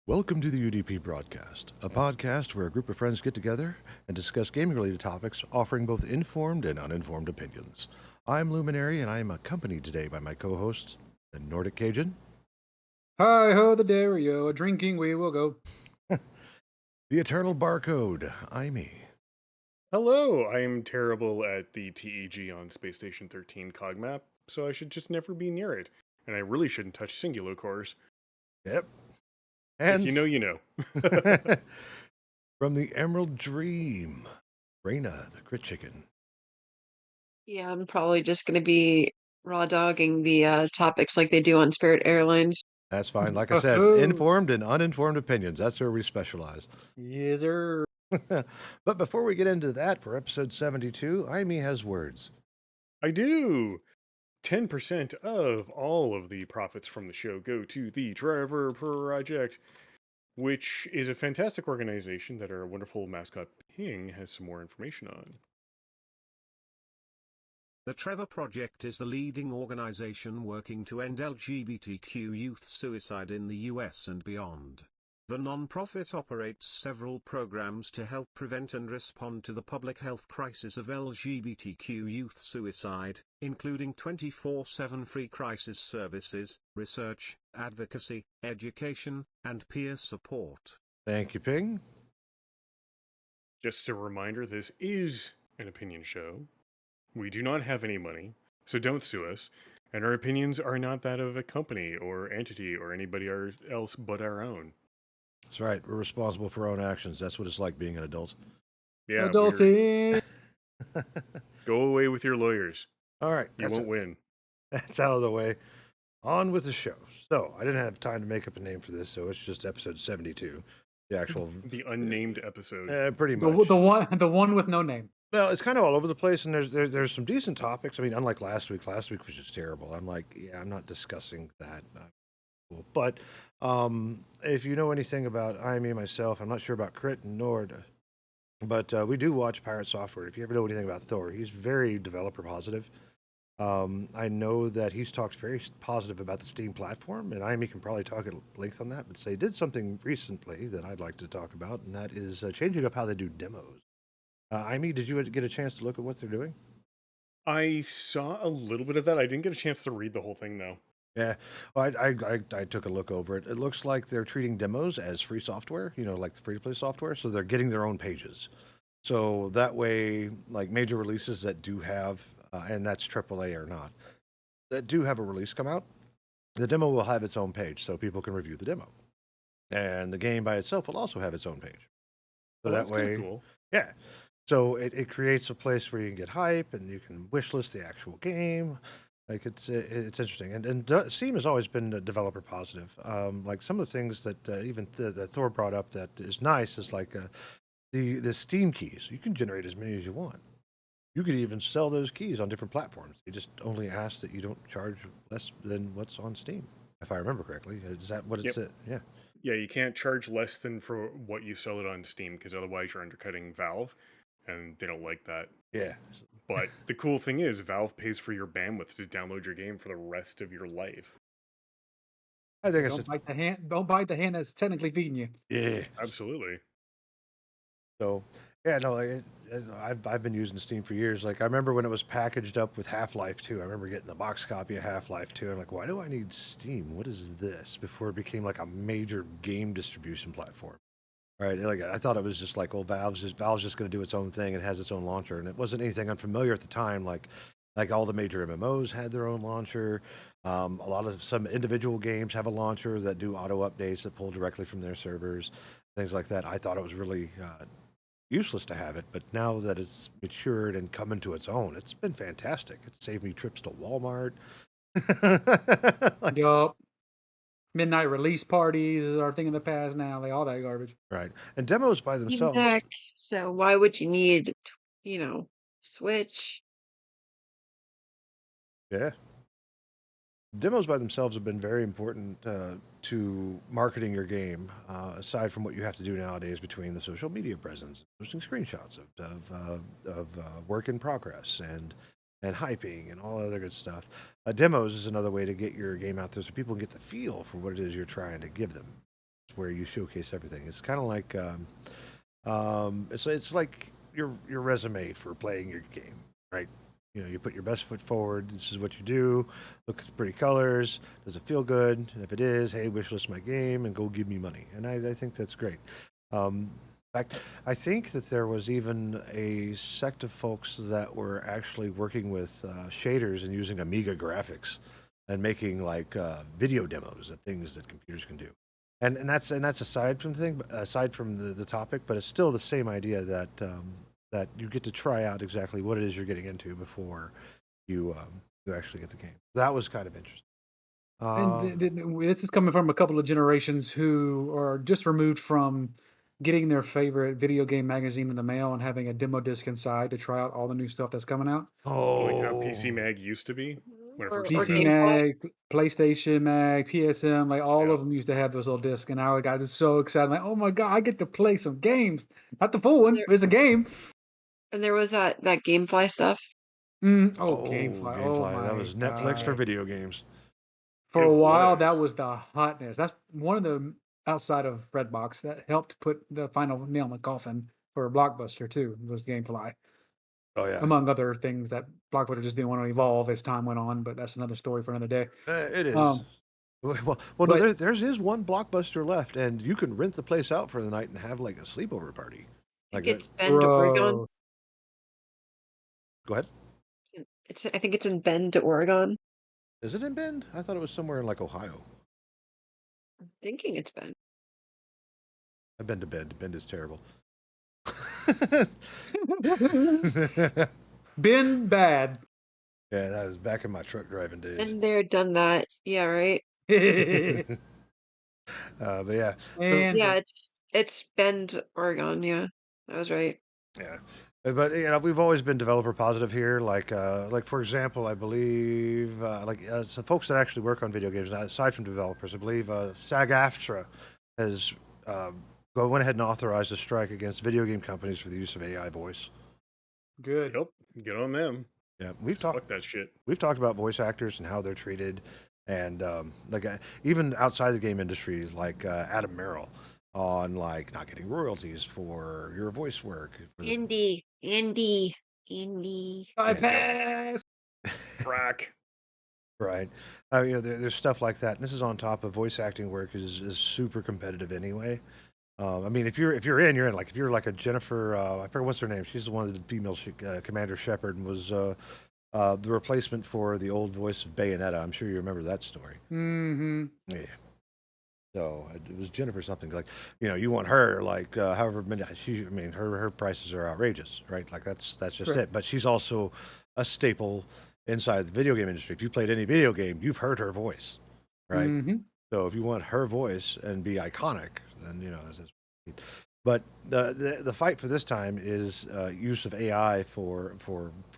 Welcome to the UDP broadcast, a podcast where a group of friends get together and discuss gaming-related topics, offering both informed and uninformed opinions. I'm Luminary, and I am accompanied today by my co-hosts, the Nordic Cajun, Hi ho, the Dario, a drinking we will go. the Eternal Barcode, I'm me. Hello, I am terrible at the TEG on Space Station 13 cog map, so I should just never be near it. And I really shouldn't touch singular cores. Yep. If you And know, you know. from the Emerald Dream, Reyna, the Crit Chicken. Yeah, I'm probably just gonna be raw dogging the topics like they do on Spirit Airlines. That's fine. Like I said, informed and uninformed opinions. That's where we specialize. Yes, sir. But before we get into that, for episode 72, Imee has words. I do! 10% of all of the profits from the show go to the Trevor Project, which is a fantastic organization that our wonderful mascot Ping has some more information on. The Trevor Project is the leading organization working to end LGBTQ youth suicide in the US and beyond. The non-profit operates several programs to help prevent and respond to the public health crisis of LGBTQ youth suicide, including 24/7 free crisis services, research, advocacy, education, and peer support. Thank you, Ping. Just a reminder, this is an opinion show. We do not have any money, so don't sue us. And our opinions are not that of a company or entity or anybody else but our own. That's right. We're responsible for our own actions. That's what it's like being an adult. Yeah, Adulting. go away with your lawyers. All right. You won't win. That's out of the way. On with the show. So, I didn't have time to make up a name for this, so it's just episode 72. The actual... The unnamed episode. pretty much. The one with no name. Well, it's kind of all over the place, and there's some decent topics. I mean, unlike last week. Last week was just terrible. I'm like, yeah, I'm not discussing that. Cool. But if you know anything about Imee myself, I'm not sure about Crit and Nord, but we do watch Pirate Software. If you ever know anything about Thor, he's very developer positive. I know that he's talked very positive about the Steam platform, and Imee can probably talk at length on that, but they did something recently that I'd like to talk about, and that is changing up how they do demos. Imee, did you get a chance to look at what they're doing? I saw a little bit of that. I didn't get a chance to read the whole thing, though. Yeah, well, I took a look over it. It looks like they're treating demos as free software, like free-to-play software, so they're getting their own pages. So that way, like major releases that do have, and that's AAA or not, that do have a release come out, the demo will have its own page, so people can review the demo. And the game by itself will also have its own page. So that way, cool. Yeah. So it creates a place where you can get hype and you can wishlist the actual game. Like it's interesting, and Steam has always been developer positive. Like some of the things that even that Thor brought up that is nice is like the Steam keys. You can generate as many as you want. You could even sell those keys on different platforms. They just only ask that you don't charge less than what's on Steam, if I remember correctly. Is that what it's? Yeah. Yeah, you can't charge less than for what you sell it on Steam, because otherwise you're undercutting Valve, and they don't like that. Yeah. But the cool thing is, Valve pays for your bandwidth to download your game for the rest of your life. I think Don't bite the hand. Don't bite the hand that's technically feeding you. Yeah, absolutely. So yeah, no, I've been using Steam for years. Like I remember when it was packaged up with Half-Life 2. I remember getting the box copy of Half-Life 2. I'm like, why do I need Steam? What is this? Before it became like a major game distribution platform. Right, like I thought it was just like, Valve's just going to do its own thing. It has its own launcher, and it wasn't anything unfamiliar at the time. Like all the major MMOs had their own launcher. A lot of some individual games have a launcher that do auto updates that pull directly from their servers, things like that. I thought it was really useless to have it, but now that it's matured and come into its own, it's been fantastic. It saved me trips to Walmart. Yup. Midnight release parties are a thing in the past now. Like all that garbage. Right, and demos by themselves. So why would you need, Switch? Yeah. Demos by themselves have been very important to marketing your game, aside from what you have to do nowadays between the social media presence, posting screenshots of work in progress and hyping and all other good stuff. Demos is another way to get your game out there so people can get the feel for what it is you're trying to give them. where you showcase everything. It's kind of like it's like your resume for playing your game, right? You know, you put your best foot forward. This is what you do. Look at the pretty colors. Does it feel good? And if it is, hey, wishlist my game and go give me money. And I think that's great. In fact, I think that there was even a sect of folks that were actually working with shaders and using Amiga graphics and making like video demos of things that computers can do. And that's aside from the topic, but it's still the same idea that that you get to try out exactly what it is you're getting into before you you actually get the game. That was kind of interesting. And this is coming from a couple of generations who are just removed from getting their favorite video game magazine in the mail and having a demo disc inside to try out all the new stuff that's coming out. Like how Oh, PC Mag used to be when it first Or started PC out. GameFly. Mag, PlayStation Mag, PSM, like all Yeah. of them used to have those little discs, and I got just so excited, like, oh my god, I get to play some games. Not the full one, There, but it's a game. and there was that GameFly stuff. Oh, oh, GameFly, oh GameFly. That my was Netflix for god. video games. For It a while, was. that was the hotness. That's one of the outside of Redbox that helped put the final nail in the coffin for Blockbuster too. Was GameFly, Oh yeah, among other things that Blockbuster just didn't want to evolve as time went on. But that's another story for another day. it is. Um, Well, no, but there's is one Blockbuster left, and you can rent the place out for the night and have like a sleepover party. I Like think that. it's Bend, Oregon. bro, Go ahead. I think it's in Bend, Oregon. Is it in Bend? I thought it was somewhere in like Ohio. I'm thinking it's Bend. I've been to Bend. Bend is terrible. been bad. Yeah, that was back in my truck driving days. Been there, done that. Yeah, right. and But yeah, so Yeah, it's Bend, Oregon. Yeah, I was right. yeah, but you know we've always been developer positive here. Like for example, I believe some folks that actually work on video games, aside from developers, I believe SAG-AFTRA has went ahead and authorized a strike against video game companies for the use of AI voice. good. Yep. Get on them. Yeah, Fuck that shit. we've talked about voice actors and how they're treated, and even outside the game industry, like Adam Merrill on like not getting royalties for your voice work. For the, Indie. I Yeah. pass. Crack. right, you know, there's stuff like that, and this is on top of voice acting work is super competitive anyway. I mean, if you're in, you're in. Like if you're like a Jennifer, I forget what's her name. She's the one of the female Commander Shepard and was the replacement for the old voice of Bayonetta. I'm sure you remember that story. Mm-hmm. Yeah. So it was Jennifer something like, you know, you want her like however many. I mean, her prices are outrageous, right? Like that's just Right. it. But she's also a staple inside the video game industry. If you played any video game, you've heard her voice, right? Mm-hmm. So if you want her voice and be iconic, then you know that's. But the fight for this time is use of AI for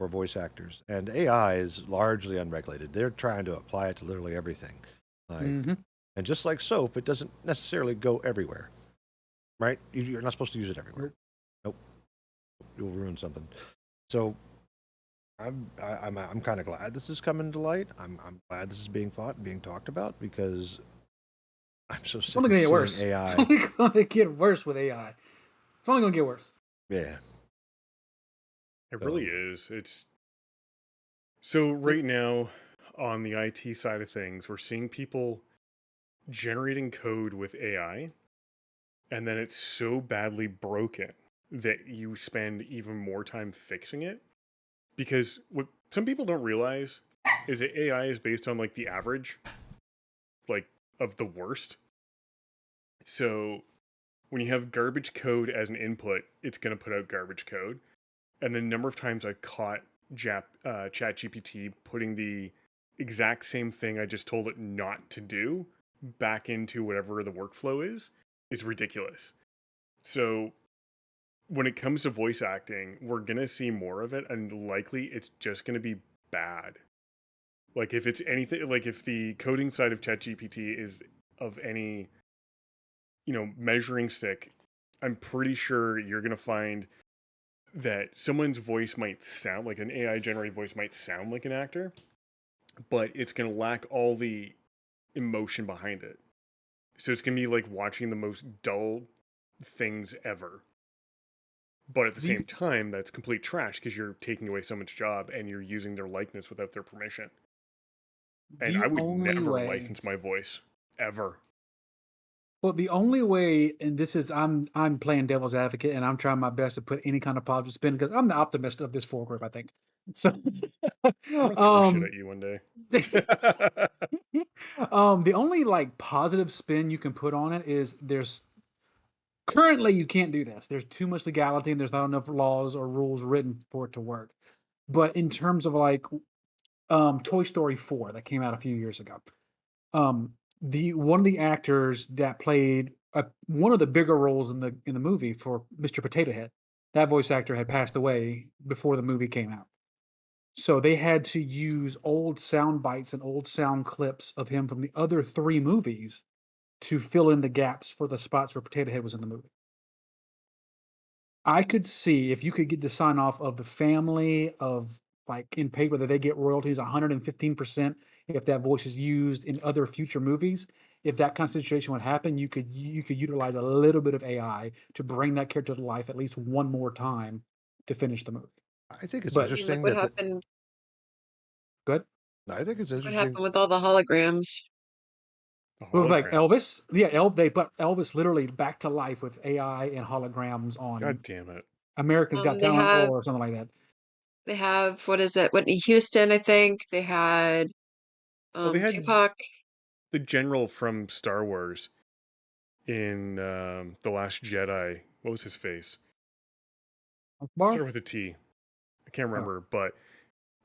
voice actors, and AI is largely unregulated. They're trying to apply it to literally everything, like, Mm-hmm. and just like soap, it doesn't necessarily go everywhere, right? You're not supposed to use it everywhere. Nope, you'll ruin something. So I'm kind of glad this is coming to light. I'm glad this is being fought and being talked about because I'm so It's sick only of gonna get seeing worse. AI. It's only gonna get worse with AI. It's only gonna get worse. Yeah. It really is. It's so right now on the IT side of things, we're seeing people generating code with AI, and then it's so badly broken that you spend even more time fixing it. Because what some people don't realize is that AI is based on like the average, like of the worst. So when you have garbage code as an input, it's going to put out garbage code. And the number of times I caught ChatGPT putting the exact same thing I just told it not to do back into whatever the workflow is ridiculous. So when it comes to voice acting, we're going to see more of it, and likely it's just going to be bad. Like if it's anything, like if the coding side of ChatGPT is of any, you know, measuring stick, I'm pretty sure you're going to find that someone's voice might sound like an AI generated voice might sound like an actor, but it's going to lack all the emotion behind it. So it's gonna be like watching the most dull things ever. But at the The same time, that's complete trash because you're taking away someone's job and you're using their likeness without their permission. And the I would only never way, license my voice ever. well, the only way, and this is I'm playing devil's advocate, and I'm trying my best to put any kind of positive spin because I'm the optimist of this four group, I think. So, I'm gonna throw shit um, at you one day. the only like positive spin you can put on it is there's currently you can't do this. There's too much legality and there's not enough laws or rules written for it to work. But in terms of like Toy Story 4 that came out a few years ago, um, the one of the actors that played one of the bigger roles in the movie for Mr. Potato Head, that voice actor had passed away before the movie came out. So they had to use old sound bites and old sound clips of him from the other three movies to fill in the gaps for the spots where Potato Head was in the movie. I could see if you could get the sign off of the family of like in paper that they get royalties 115% if that voice is used in other future movies. If that kind of situation would happen, you could utilize a little bit of AI to bring that character to life at least one more time to finish the movie. I think it's But I mean, like interesting what that happened? good. I think it's Like what interesting. happened with all the holograms? The Well, like holograms. Elvis, yeah, they put Elvis literally back to life with AI and holograms on God damn it. America's Got They Talent have or something like that. what is it? Whitney Houston, I think. They had Well, they had Tupac. the general from Star Wars in The Last Jedi. What was his face? Bar? Start with a T. I can't Oh, remember, but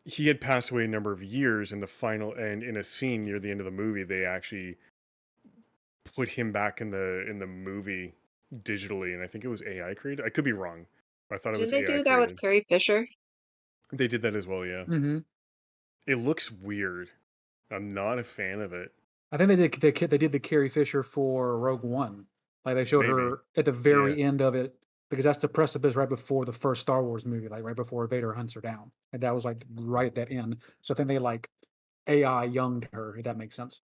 he had passed away a number of years in the final, and in a scene near the end of the movie, they actually put him back in the movie digitally, and I think it was AI created. I could be wrong. I thought it Didn't was they AI do that with created. Carrie Fisher? They did that as well, yeah. mm-hmm. It looks weird. I'm not a fan of it. I think they did the Carrie Fisher for Rogue One. Like they showed Maybe. her at the Yeah. very end of it because that's the precipice right before the first Star Wars movie, like right before Vader hunts her down, and that was like right at that end. So I think they like AI younged her, if that makes sense.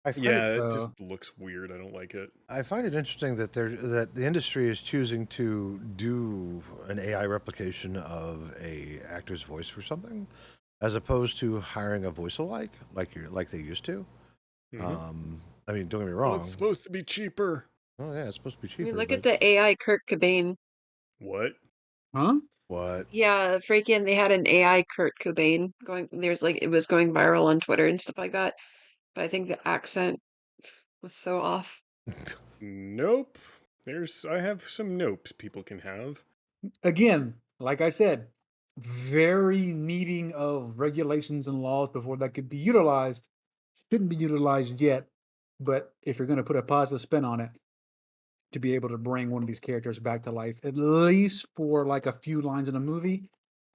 I find it Yeah, it Uh, just looks weird. I don't like it. I find it interesting that that the industry is choosing to do an AI replication of a actor's voice for something, as opposed to hiring a voice alike, like they used to. Mm-hmm. I mean, don't get me Well, it's wrong. supposed to be cheaper. Oh yeah, it's supposed to be I mean, cheaper, look at but the AI Kurt Cobain. What? huh? what? Yeah, freaking they had an AI Kurt Cobain going there's like it was going viral on Twitter and stuff like that. But I think the accent was so off. Nope. I have some nopes people can have. Again, like I said, very needing of regulations and laws before that could be utilized. Shouldn't be utilized yet, but if you're going to put a positive spin on it, to be able to bring one of these characters back to life, at least for like a few lines in a movie,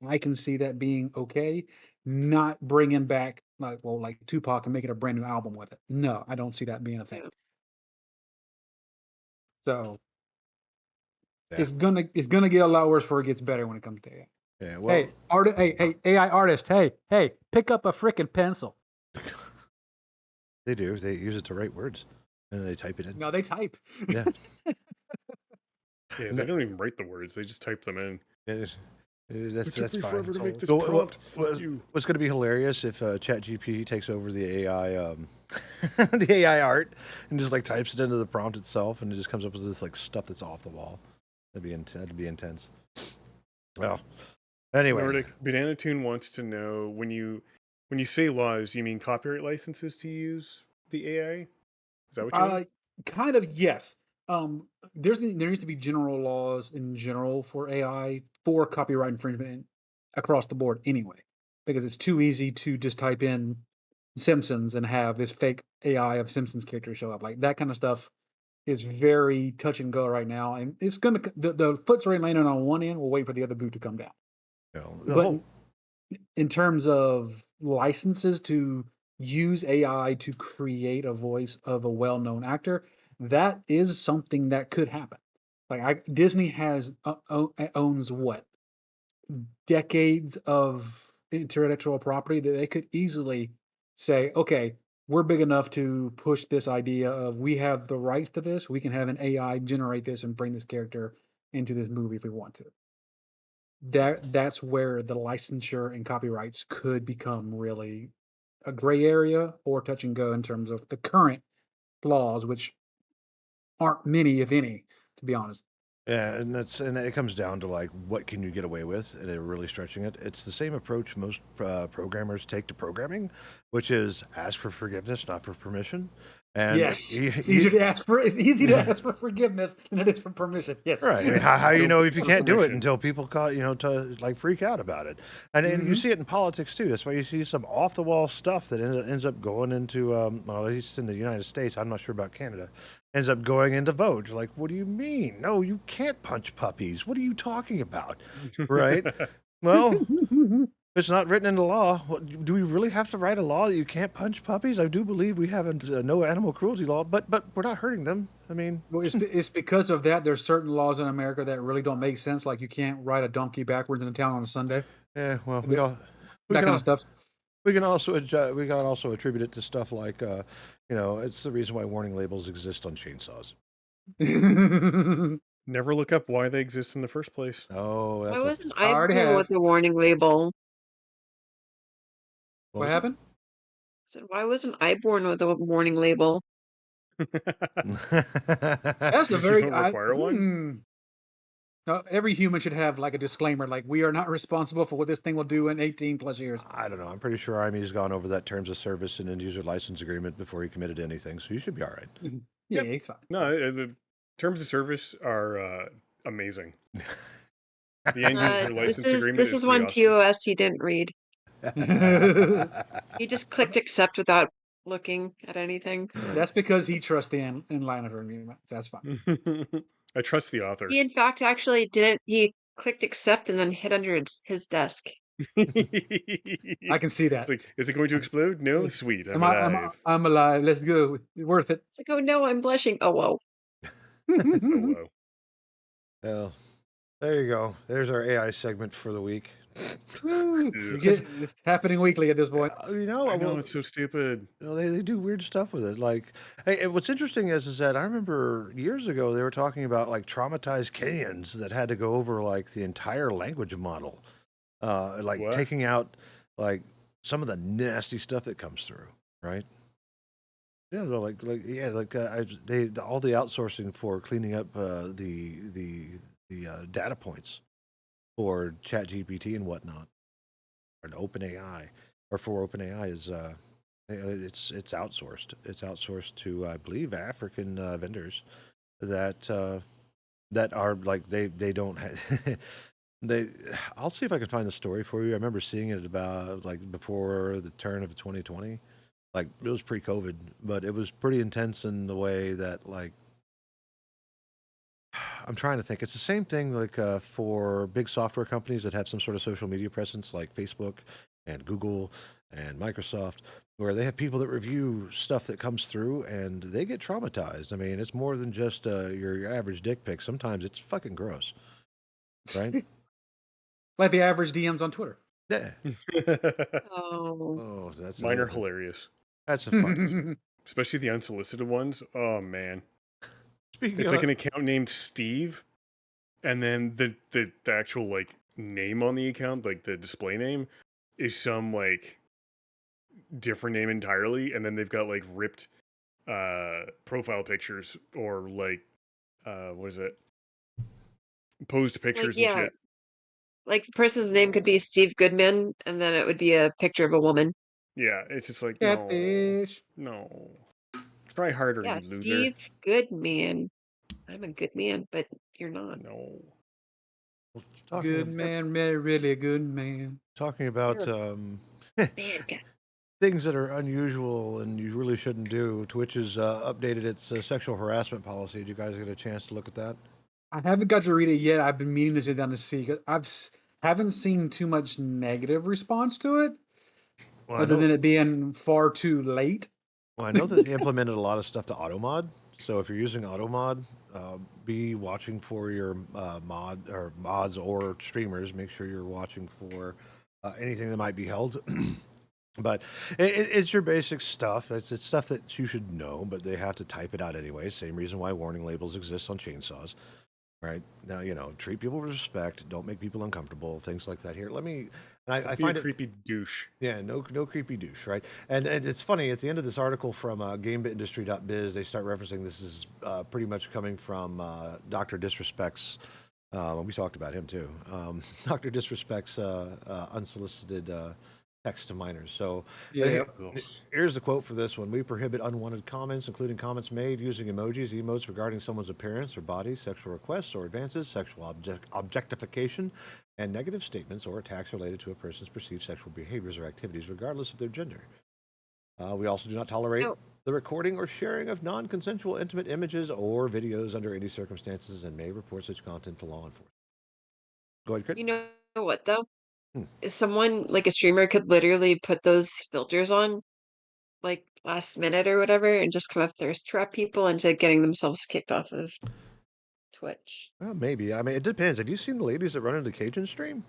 I can see that being okay. Not bringing back like Tupac and making a brand new album with it. No, I don't see that being a thing. Yeah. So Yeah, it's gonna get a lot worse before it gets better when it comes to AI. yeah. Hey, Well, hey, AI artist, hey, pick up a freaking pencil. they do. They use it to write words, and they type it in. No, they type. Yeah. Yeah, And they don't even write the words. They just type them in. that's It took me fine. forever to make this So prompt. Fuck you. what's going to be hilarious if ChatGPT takes over the AI, the AI art, and just like types it into the prompt itself, and it just comes up with this like stuff that's off the wall. That'd be intense. Well, anyway, Nordic Banana Tune wants to know when you say laws, you mean copyright licenses to use the AI? Is that what you mean? Kind of yes. There needs to be general laws in general for AI for copyright infringement across the board anyway, because it's too easy to just type in Simpsons and have this fake AI of Simpsons character show up. Like that kind of stuff is very touch and go right now, and it's gonna the foot's already landing on one end. We'll wait for the other boot to come down. the But whole in terms of licenses to use AI to create a voice of a well-known actor, that is something that could happen. Disney has owns what decades of intellectual property that they could easily say, okay, we're big enough to push this idea of we have the rights to this. We can have an AI generate this and bring this character into this movie if we want to. That's where the licensure and copyrights could become really a gray area or touch and go in terms of the current laws, which aren't many, if any, to be honest. Yeah, and it comes down to like what can you get away with, and they're really stretching it. It's the same approach most programmers take to programming, which is ask for forgiveness, not for permission. And Yes, it's easier to ask for. It's easy to ask for forgiveness than it is for permission. Yes, right. I mean, how you know if you For can't do it permission. until people call to like freak out about it, and you see it in politics too. That's why you see some off the wall stuff that ends up going into well, at least in the United States. I'm not sure about Canada. Ends up going into vote. You're like, what do you mean? No, you can't punch puppies. What are you talking about? Right? Well, it's not written into law. Do we really have to write a law that you can't punch puppies? I do believe we have a no animal cruelty law, but we're not hurting them. I mean, well, it's because of that. There's certain laws in America that really don't make sense. Like you can't ride a donkey backwards in town on a Sunday. yeah. Well, That we kind can of stuff. we can also we can also attribute it to stuff like it's the reason why warning labels exist on chainsaws. Never look up why they exist in the first place. Oh, Why that's wasn't I I already born have. with a warning label? what What was happened? I said, why wasn't I born with a warning label? That's a it? You very. don't require one? Every human should have like a disclaimer, like we are not responsible for what this thing will do in 18 plus years. I don't know. I'm pretty sure Army's gone over that terms of service and end user license agreement before he committed to anything, so you should be all right. Yeah, Yep. it's fine. No, the terms of service are amazing. The end user license agreement This is is pretty one awesome. TOS he didn't read. He just clicked accept without looking at anything. That's because he trusts the line of agreement. That's fine. I trust the author. He, in fact, actually didn't. He clicked accept and then hid under his desk. I can see that. It's like, is it going to explode? No, sweet. I'm I'm alive. I'm alive. Let's go. Worth it. It's like, oh no, I'm blushing. Oh whoa. Oh, whoa. Well, there you go. There's our AI segment for the week. Woo. Ugh. It's happening weekly at this point. I know, it's so stupid. They do weird stuff with it. Like, hey, and what's interesting is that I remember years ago they were talking about like traumatized Kenyans that had to go over like the entire language model, like What? taking out like some of the nasty stuff that comes through, right? Yeah, well, all the outsourcing for cleaning up the data points for ChatGPT and whatnot, or an OpenAI, or for OpenAI is it's outsourced. It's outsourced to I believe African vendors that that are like they don't have. They, I'll see if I can find the story for you. I remember seeing it about like before the turn of 2020. Like it was pre-COVID, but it was pretty intense in the way that like I'm trying to think. It's the same thing like for big software companies that have some sort of social media presence, like Facebook and Google and Microsoft, where they have people that review stuff that comes through and they get traumatized. I mean, it's more than just your average dick pic. Sometimes it's fucking gross, right? Like the average DMs on Twitter. Yeah. Oh. Oh, that's Mine are another thing. hilarious. That's a fun. Especially the unsolicited ones. Oh, man. Speaking It's of like an account named Steve, and then the actual like name on the account, like the display name, is some like different name entirely, and then they've got like ripped profile pictures or like what is it? Posed pictures and yeah. shit. Like the person's name could be Steve Goodman, and then it would be a picture of a woman. Yeah, it's just like Catfish. no. Try harder, Yeah, you loser. Steve Goodman. I'm a good man, but you're not. No. Good man, really good man. Talking about Bad guy. things that are unusual and you really shouldn't do. Twitch has updated its sexual harassment policy. Did you guys get a chance to look at that? I haven't got to read it yet. I've been meaning to sit down to see because haven't seen too much negative response to it, Well, I other know, than it being far too late. well, I know that they implemented a lot of stuff to automod. So if you're using automod, be watching for your mods or streamers. Make sure you're watching for anything that might be held. But it's your basic stuff. It's stuff that you should know, but they have to type it out anyway. Same reason why warning labels exist on chainsaws, right? Now, treat people with respect. Don't make people uncomfortable. Things like that. Here, let me. And I Be a find it. creepy douche. Yeah, no creepy douche, right? And it's funny, at the end of this article from GameBitIndustry.biz, they start referencing this is pretty much coming from Dr. Disrespect's. We talked about him too. Dr. Disrespect's unsolicited text to minors. So Yeah. here's the quote for this one. We prohibit unwanted comments, including comments made using emojis, emotes regarding someone's appearance or body, sexual requests or advances, sexual objectification, and negative statements or attacks related to a person's perceived sexual behaviors or activities, regardless of their gender. We also do not tolerate No. the recording or sharing of non-consensual intimate images or videos under any circumstances and may report such content to law enforcement. Go ahead, Crit. You know what though? Hmm. If someone like a streamer could literally put those filters on like last minute or whatever and just kind of thirst trap people into getting themselves kicked off of Twitch. Well, maybe. I mean, it depends. Have you seen the ladies that run into Cajun stream?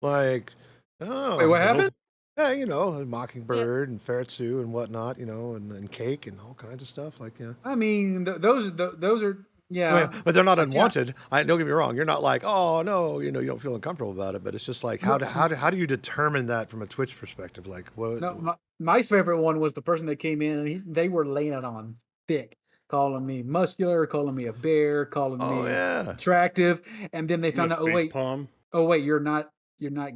Like, Wait, what oh, happened? yeah, Mockingbird and Ferretsu and whatnot, and Cake and all kinds of stuff. Like, yeah. I mean, those are Well, yeah. but they're not Yeah. unwanted. Don't get me wrong. You're not like, oh no, you don't feel uncomfortable about it. But it's just like, how do you determine that from a Twitch perspective? Like, what? No, my favorite one was the person that came in and they were laying it on thick, calling me muscular, calling me a bear, calling Oh me yeah. attractive, and then they found out, Face palm. oh wait, you're not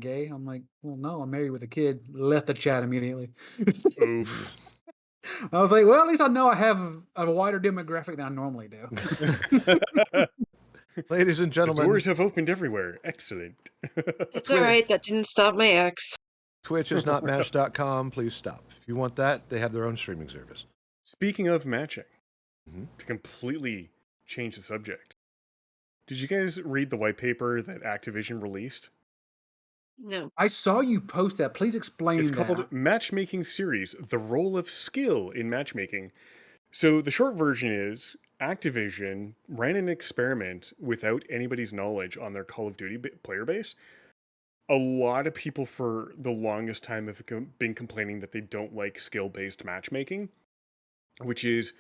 gay. I'm like, well, no, I'm married with a kid. Left the chat immediately. Oof. I was like, well, at least I know I have a wider demographic than I normally do. Ladies and The gentlemen, doors have opened everywhere. Excellent. It's all right. That didn't stop my ex. Twitch is not match.com. Please stop. If you want that, they have their own streaming service. Speaking of matching, Mhm. to completely change the subject, did you guys read the white paper that Activision released? No. I saw you post that. Please explain It's that. called Matchmaking Series, The Role of Skill in Matchmaking. So the short version is Activision ran an experiment without anybody's knowledge on their Call of Duty player base. A lot of people for the longest time have been complaining that they don't like skill-based matchmaking, which is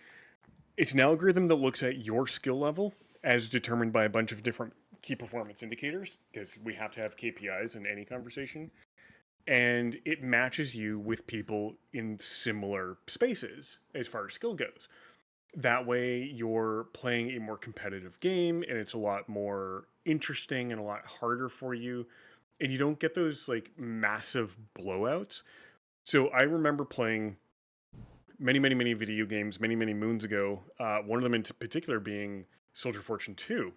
it's an algorithm that looks at your skill level as determined by a bunch of different key performance indicators, because we have to have KPIs in any conversation. And it matches you with people in similar spaces as far as skill goes. That way you're playing a more competitive game and it's a lot more interesting and a lot harder for you. And you don't get those like massive blowouts. So I remember playing many video games many moons ago. One of them in particular being Soldier Fortune 2.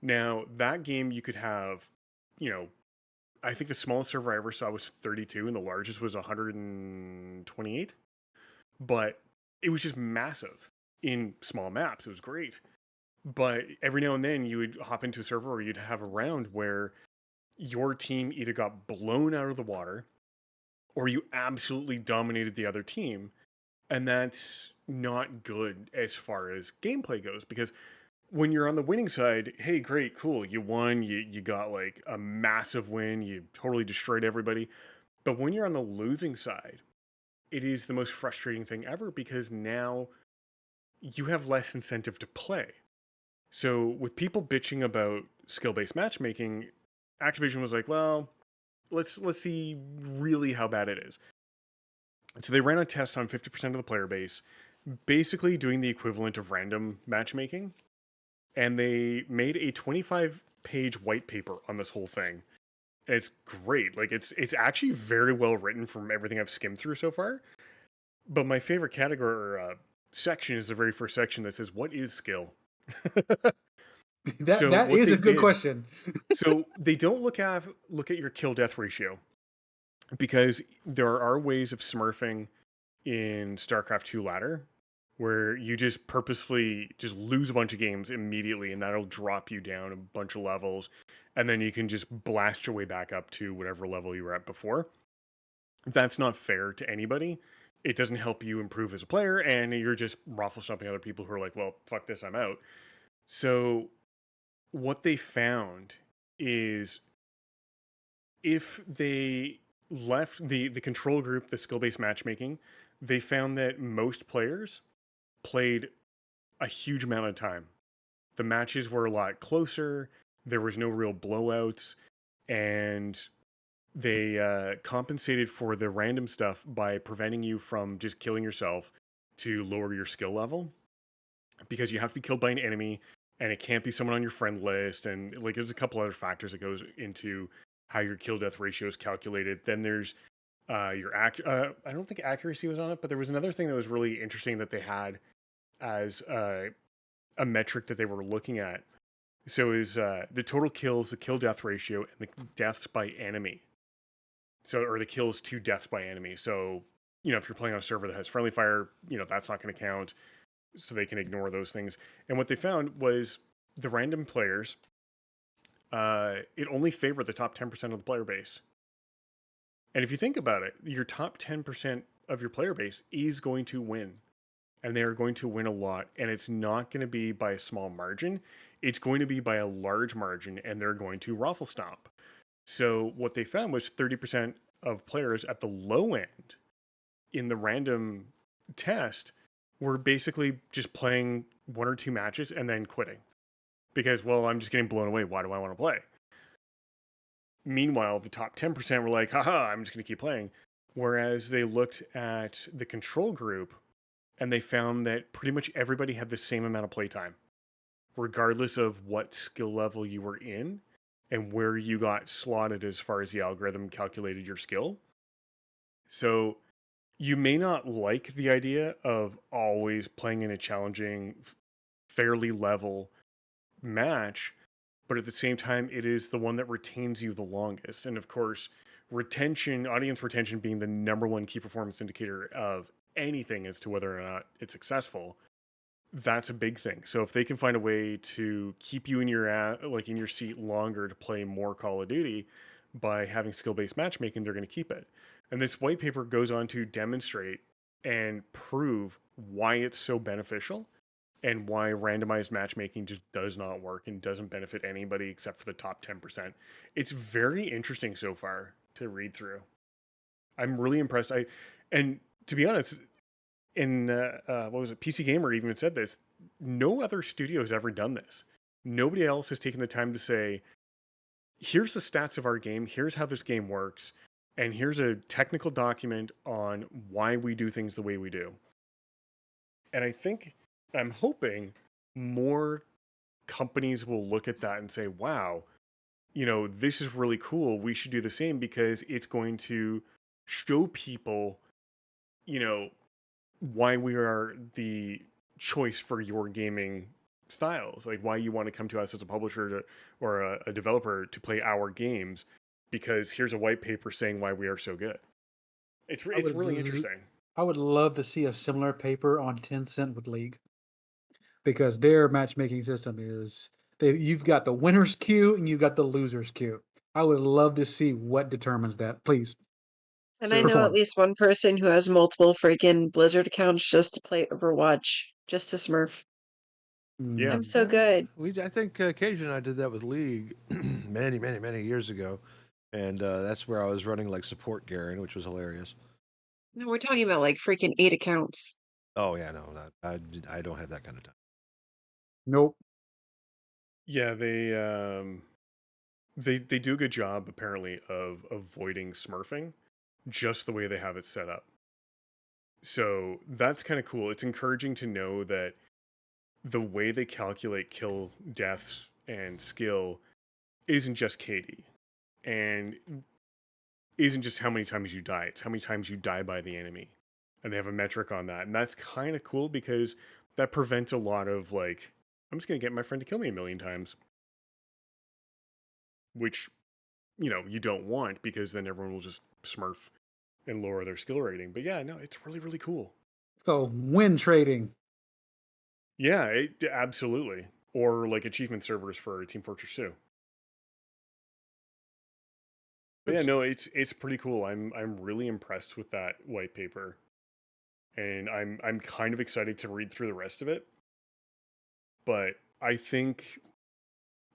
Now that game you could have, I think the smallest server I ever saw was 32 and the largest was 128. But it was just massive in small maps. It was great. But every now and then you would hop into a server or you'd have a round where your team either got blown out of the water or you absolutely dominated the other team. And that's not good as far as gameplay goes, because when you're on the winning side, hey, great, cool, you won, you got like a massive win, you totally destroyed everybody. But when you're on the losing side, it is the most frustrating thing ever, because now you have less incentive to play. So with people bitching about skill-based matchmaking, Activision was like, well, let's see really how bad it is. So they ran a test on 50% of the player base, basically doing the equivalent of random matchmaking. And they made a 25-page white paper on this whole thing. And it's great. Like it's actually very well written from everything I've skimmed through so far. But my favorite category or section is the very first section that says, "What is skill?" That is a good question. So they don't look at your kill death ratio, because there are ways of smurfing in StarCraft 2 ladder where you just purposefully just lose a bunch of games immediately and that'll drop you down a bunch of levels and then you can just blast your way back up to whatever level you were at before. That's not fair to anybody. It doesn't help you improve as a player, and you're just raffle stomping other people who are like, well, fuck this, I'm out. So what they found is if they left the control group, the skill-based matchmaking, they found that most players played a huge amount of time. The matches were a lot closer. There was no real blowouts, and they compensated for the random stuff by preventing you from just killing yourself to lower your skill level, because you have to be killed by an enemy, and it can't be someone on your friend list, and like there's a couple other factors that goes into how your kill death ratio is calculated. Then there's your I don't think accuracy was on it, but there was another thing that was really interesting that they had as a metric that they were looking at. So is the total kills, the kill death ratio, and the deaths by enemy. So, or the kills to deaths by enemy. So, if you're playing on a server that has friendly fire, that's not going to count. So they can ignore those things. And what they found was the random players, it only favored the top 10% of the player base. And if you think about it, your top 10% of your player base is going to win. And they are going to win a lot. And it's not going to be by a small margin. It's going to be by a large margin, and they're going to raffle stomp. So what they found was 30% of players at the low end in the random test were basically just playing 1 or 2 matches and then quitting. Because, well, I'm just getting blown away. Why do I want to play? Meanwhile, the top 10% were like, haha, I'm just going to keep playing. Whereas they looked at the control group and they found that pretty much everybody had the same amount of playtime, regardless of what skill level you were in and where you got slotted as far as the algorithm calculated your skill. So you may not like the idea of always playing in a challenging, fairly level match, but at the same time, it is the one that retains you the longest. And of course, audience retention being the number one key performance indicator of anything as to whether or not it's successful, that's a big thing. So if they can find a way to keep you in your seat longer to play more Call of Duty by having skill-based matchmaking, they're going to keep it. And this white paper goes on to demonstrate and prove why it's so beneficial and why randomized matchmaking just does not work and doesn't benefit anybody except for the top 10%. It's very interesting so far to read through. I'm really impressed. And to be honest, in what was it? PC Gamer even said this. No other studio has ever done this. Nobody else has taken the time to say, here's the stats of our game, here's how this game works, and here's a technical document on why we do things the way we do. And I'm hoping more companies will look at that and say, wow, this is really cool. We should do the same, because it's going to show people, why we are the choice for your gaming styles, like why you want to come to us as a publisher or a developer to play our games, because here's a white paper saying why we are so good. It's really interesting. I would love to see a similar paper on Tencent with League, because their matchmaking system is you've got the winner's queue and you've got the loser's queue. I would love to see what determines that. Please. And I know at least one person who has multiple freaking Blizzard accounts just to play Overwatch, just to smurf. Yeah. I'm so good. I think Cajun and I did that with League many, many, many years ago. And that's where I was running like support Garen, which was hilarious. No, we're talking about like freaking 8 accounts. Oh, yeah, no, I don't have that kind of time. Nope. Yeah, they do a good job apparently of avoiding smurfing, just the way they have it set up. So that's kind of cool. It's encouraging to know that the way they calculate kill deaths and skill isn't just KD, and isn't just how many times you die. It's how many times you die by the enemy, and they have a metric on that. And that's kind of cool, because that prevents a lot of like, I'm just going to get my friend to kill me 1,000,000 times, which, you don't want, because then everyone will just smurf and lower their skill rating. But yeah, no, it's really, really cool. Let's go win trading. Yeah, absolutely. Or like achievement servers for Team Fortress 2. But yeah, no, it's pretty cool. I'm really impressed with that white paper, and I'm kind of excited to read through the rest of it. But I think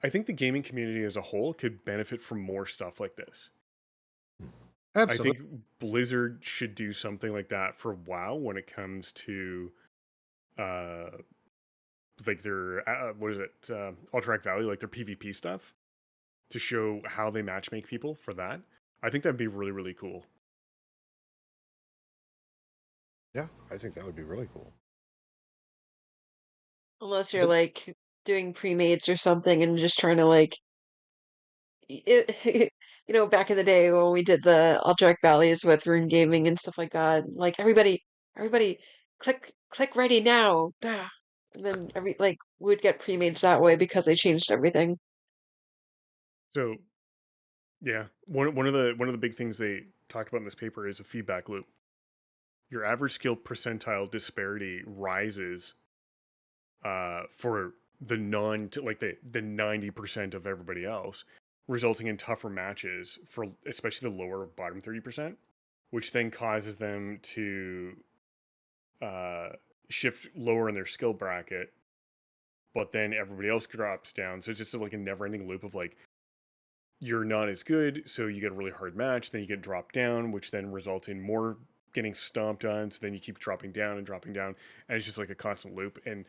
the gaming community as a whole could benefit from more stuff like this. I Absolutely. think Blizzard should do something like that for WoW when it comes to uh like their what is it Alterac Valley, like their PvP stuff, to show how they matchmake people for that. I think that'd be really, really cool. Yeah, I think that would be really cool. Unless Is you're it? like doing pre-mates or something and just trying to like it, back in the day when we did the Alterac Valleys with Rune Gaming and stuff like that, like everybody click ready now. Ah. And then we would get pre-mates that way because they changed everything. So yeah, one of the big things they talk about in this paper is a feedback loop. Your average skill percentile disparity rises for the like the 90% of everybody else, resulting in tougher matches for especially the lower bottom 30%, which then causes them to uh, shift lower in their skill bracket, but then everybody else drops down. So it's just like a never-ending loop of like, you're not as good, so you get a really hard match, then you get dropped down, which then results in more getting stomped on, so then you keep dropping down, and it's just like a constant loop. And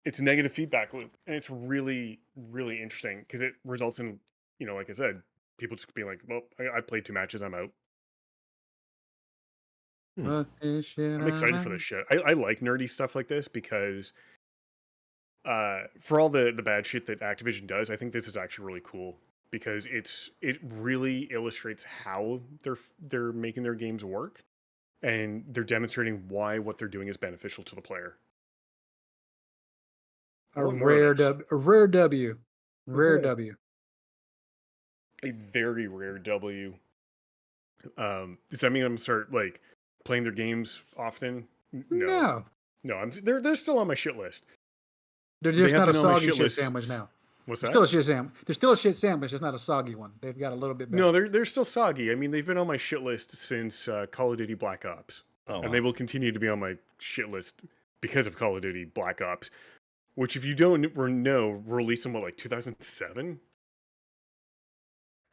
it's a negative feedback loop, and it's really, really interesting because it results in, like I said, people just being like, well, I played 2 matches, I'm out. Fuck this shit, I'm I'm excited for out. this shit. I like nerdy stuff like this because for all the bad shit that Activision does, I think this is actually really cool because it really illustrates how they're making their games work, and they're demonstrating why what they're doing is beneficial to the player. I A want more of rare this. W. A rare W. Rare Mhm. W. A very rare W. Does that mean I'm gonna start like playing their games often? No, No. no. They're still on my shit list. They're They just have not a been on my soggy shit shit list. sandwich now. What's They're still that? a shit sandwich. They're still a shit sandwich, just not a soggy one. They've got a little bit better. No, they're still soggy. I mean, they've been on my shit list since Call of Duty Black Ops, Oh, and wow. they will continue to be on my shit list because of Call of Duty Black Ops, which, if you don't know, released in what, like 2007,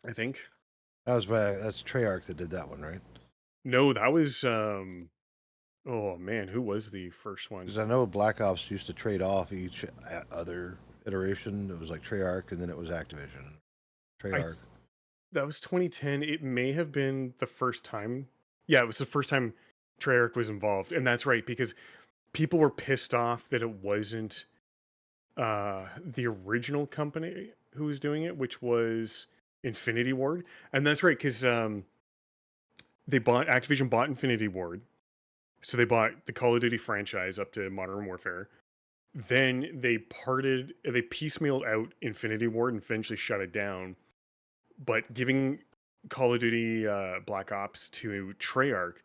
I think. That's Treyarch that did that one, right? No, that was oh man, who was the first one? Because I know Black Ops used to trade off each other iteration. It was like Treyarch, and then it was Activision. Treyarch. That was 2010. It may have been the first time. Yeah, it was the first time Treyarch was involved, and that's right because people were pissed off that it wasn't the original company who was doing it, which was Infinity Ward. And that's right because Activision bought Infinity Ward, so they bought the Call of Duty franchise up to Modern Warfare. Then they piecemealed out Infinity Ward and eventually shut it down. But giving Call of Duty Black Ops to Treyarch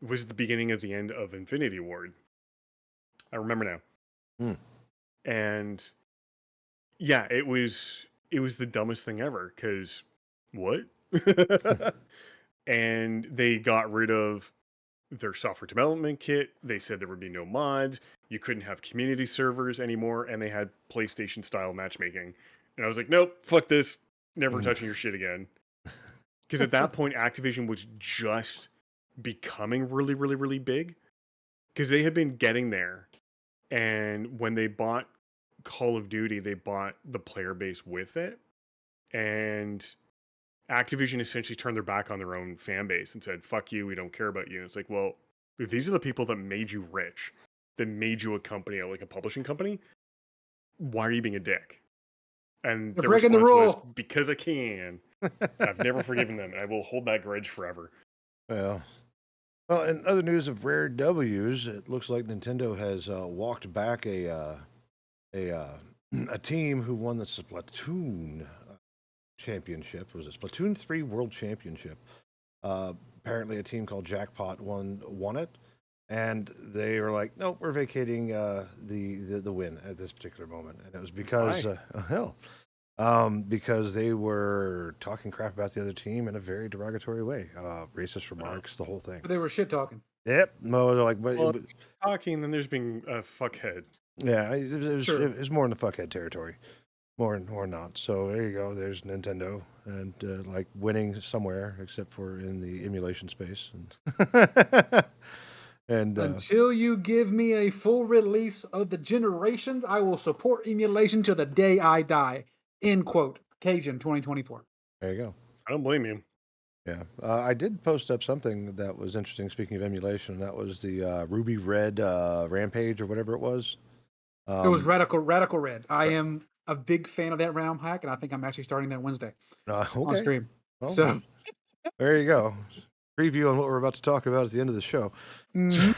was the beginning of the end of Infinity Ward. I remember now. Hmm. And yeah, it was the dumbest thing ever because what? And they got rid of their software development kit. They said there would be no mods. You couldn't have community servers anymore, and they had PlayStation style matchmaking. And I was like, nope, fuck this. Never touching your shit again. Because at that point, Activision was just becoming really, really, really big. Because they had been getting there. And when they bought Call of Duty, they bought the player base with it. And Activision essentially turned their back on their own fan base and said, fuck you, we don't care about you. And it's like, well, if these are the people that made you rich, that made you a company, like a publishing company, why are you being a dick? And They're their breaking the response was, rule. because I can. I've never forgiven them, and I will hold that grudge forever. Well, in other news of rare W's, it looks like Nintendo has walked back a team who won the Splatoon championship. Was it Splatoon 3 World Championship? Apparently, a team called Jackpot won it, and they were like, "Nope, we're vacating the win at this particular moment." And it was because because they were talking crap about the other team in a very derogatory way, racist remarks, the whole thing. But they were shit talking. Yep, no, like, Well, talking, then there's being a fuckhead. yeah, it was Sure. it was more in the fuckhead territory. or not. So there you go. There's Nintendo and like winning somewhere, except for in the emulation space. And Until you give me a full release of the generations, I will support emulation till the day I die. End quote. Cajun 2024. there you go. I don't blame you. Yeah, I did post up something that was interesting. Speaking of emulation, that was the Ruby Red Rampage or whatever it was. It was Um, Radical Red. I am a big fan of that realm hack, and I think I'm actually starting that Wednesday on okay. stream. Well, So, there you go. Preview on what we're about to talk about at the end of the show. mhm.